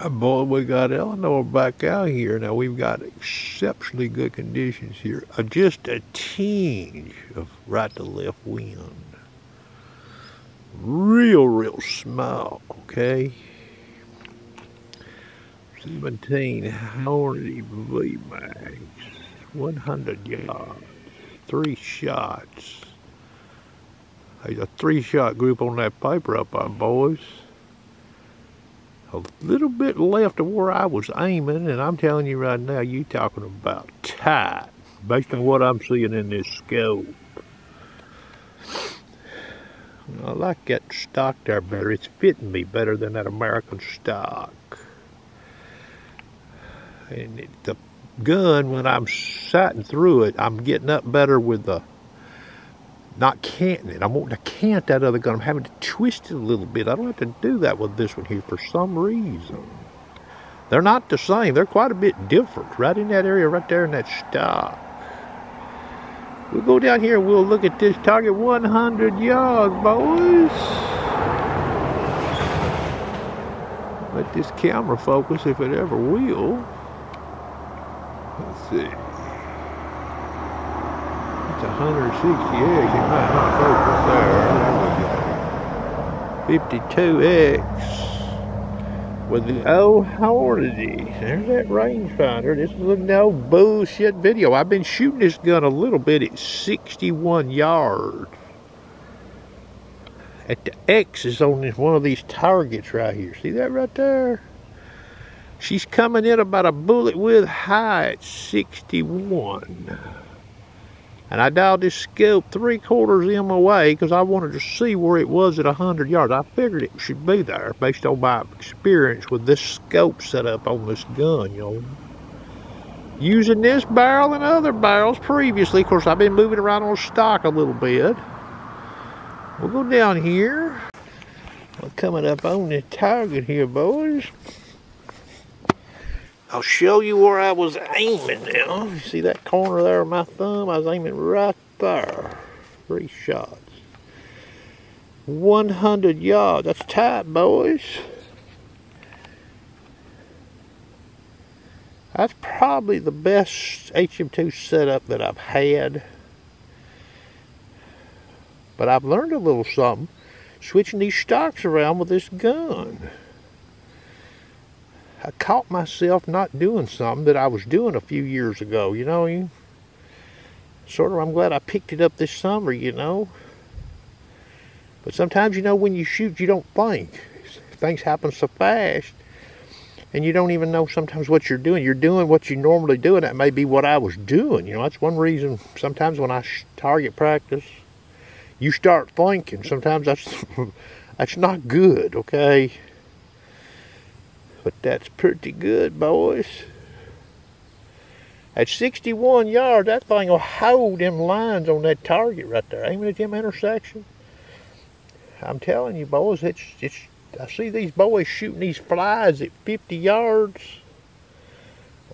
Boy, we got Eleanor back out here. Now we've got exceptionally good conditions here. Just a tinge of right to left wind. Real small, okay? 17 Hornady V-Max, 100 yards, 3 shots. There's a 3-shot group on that paper up there, boys. A little bit left of where I was aiming, and I'm telling you right now, you talking about tight, based on what I'm seeing in this scope. I like that stock there better. It's fitting me better than that American stock. And the gun, when I'm sighting through it, I'm getting up better with the not canting it. I'm wanting to cant that other gun. I'm having to twist it a little bit. I don't have to do that with this one here for some reason. They're not the same. They're quite a bit different. Right in that area, right there in that stock. We'll go down here and we'll look at this target 100 yards, boys. Let this camera focus if it ever will. Let's see. 168, it might not focus there. 52X with the old Hornady. There's that rangefinder. This is a no bullshit video. I've been shooting this gun a little bit at 61 yards. At the X is on this, one of these targets right here. See that right there? She's coming in about a bullet width high at 61. And I dialed this scope 3/4 MOA because I wanted to see where it was at 100 yards. I figured it should be there based on my experience with this scope set up on this gun, you know. Using this barrel and other barrels previously. Of course, I've been moving around on stock a little bit. We'll go down here. We're coming up on the target here, boys. I'll show you where I was aiming now. You see that corner there of my thumb? I was aiming right there. 3 shots. 100 yards. That's tight, boys. That's probably the best Hm2 setup that I've had. But I've learned a little something switching these stocks around with this gun. I caught myself not doing something that I was doing a few years ago, you know. I'm glad I picked it up this summer, you know. But sometimes, you know, when you shoot, you don't think. Things happen so fast, and you don't even know sometimes what you're doing. You're doing what you normally do, and that may be what I was doing. You know, that's one reason sometimes when I target practice, you start thinking. Sometimes that's not good, okay? But that's pretty good, boys. At 61 yards, that thing will hold them lines on that target right there. Aiming at them intersection. I'm telling you, boys, I see these boys shooting these flies at 50 yards.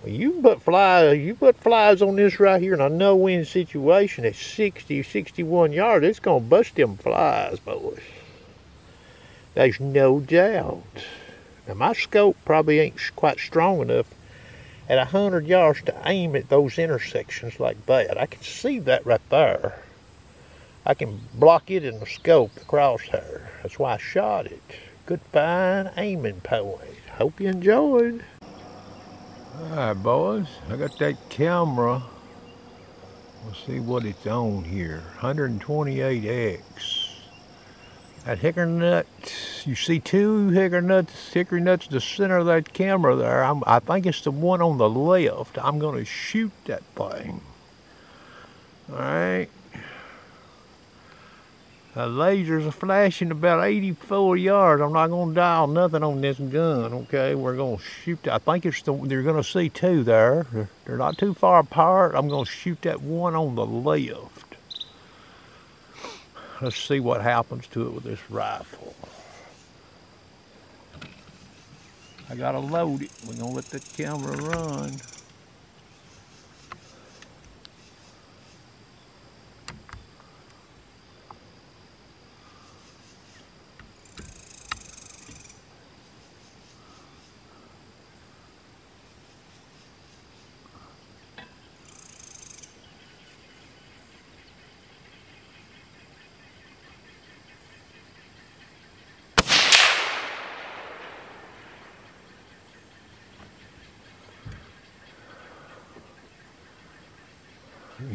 Well, you put flies on this right here in a no-win situation at 60, 61 yards, it's gonna bust them flies, boys. There's no doubt. Now my scope probably ain't quite strong enough at 100 yards to aim at those intersections like that. I can see that right there. I can block it in the scope, the crosshair. That's why I shot it. Good fine aiming point. Hope you enjoyed. Alright, boys, I got that camera. Let's see what it's on here. 128X. That hickory nut, you see 2 hickory nuts the center of that camera there. I think it's the one on the left. I'm going to shoot that thing. Alright. The lasers are flashing about 84 yards. I'm not going to dial nothing on this gun, okay? We're going to shoot that. I think you're going to see 2 there. They're not too far apart. I'm going to shoot that one on the left. Let's see what happens to it with this rifle. I gotta load it. We're gonna let the camera run.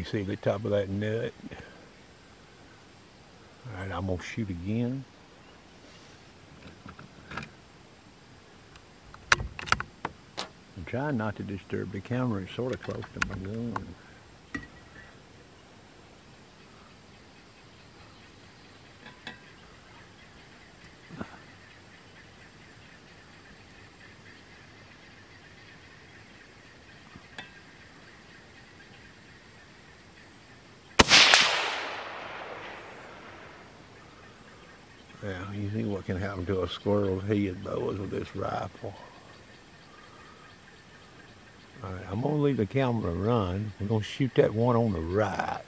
You see the top of that nut? Alright, I'm gonna shoot again. I'm trying not to disturb the camera. It's sort of close to my gun. Now, you see what can happen to a squirrel's head, boys, with this rifle. Alright, I'm going to leave the camera run. We're going to shoot that one on the right.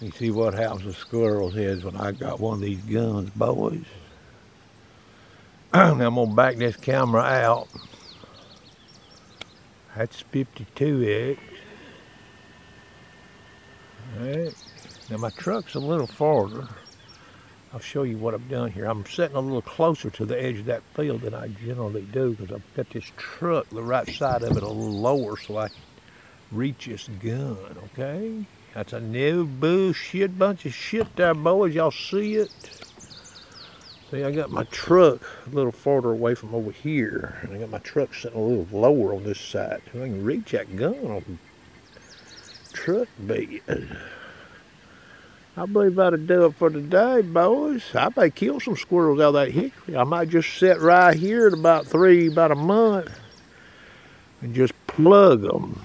You see what happens to squirrels' heads when I got one of these guns, boys. Now I'm going to back this camera out. That's 52X. Alright. Now my truck's a little farther. I'll show you what I've done here. I'm sitting a little closer to the edge of that field than I generally do because I've got this truck, the right side of it, a little lower so I can reach this gun, okay? That's a no bullshit bunch of shit there, boys. Y'all see it? See, I got my truck a little farther away from over here. And I got my truck sitting a little lower on this side. So I can reach that gun on the truck bed. I believe that'll do it for today, boys. I may kill some squirrels out of that hickory. I might just sit right here at about a month and just plug them.